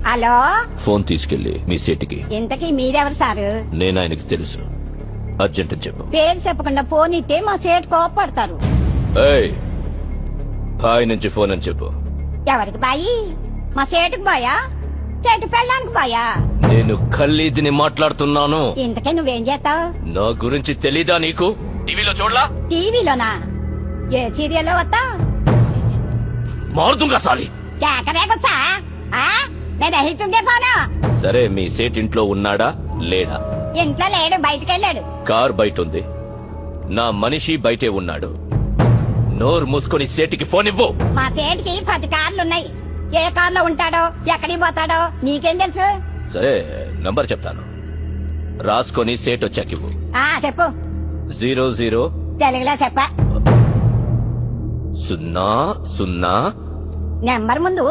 Hello, phone తీసుకెళ్లి మీ సేటికి. ఇంతకీ మీరెవరు సారు? నేను ఆయనకి తెలుసు. అర్జెంట్ అని చెప్పు. పేరు చెప్పకుండా ఫోన్ ఇస్తే మా సేటు కోపడతారు. ఏయ్, బాయ్ నుంచి ఫోన్ అని చెప్పు. ఎవరికి బాయి? మా సేటుకు బాయా, చెట్టు పెళ్ళానికి బాయా? నేను ఖల్లీదిని మాట్లాడుతున్నాను. ఇంతకీ నువ్వేం చేస్తావు? నా గురించి తెలీదా నీకు? టీవీలో చూడలా? టీవీలోనా? ఏ సీరియల్లో వస్తా? మారుతుంగా సాలి. కేకరేకొచ్చా? నేను రహితుందే పోను. సరే, మీ సేట్ ఇంట్లో ఉన్నాడా లేడా? ఇంట్లో లేడు, బయటకెళ్ళాడు. కార్ బయట ఉంది, నా మనిషి బయటే ఉన్నాడు. నోరు మూసుకొని సేటికి ఫోన్ ఇవ్వు. మా సేటికి 10 కార్లున్నాయి. ఏ కార్లో ఉంటాడో, ఎక్కడికి పోతాడో నీకేం తెలుసు? సరే, నంబర్ చెప్తాను, రాసుకొని సేట్ వచ్చాకివ్వు. చెప్పు. 00 తెలుగులో చెప్ప. 00 నెంబర్ ముందు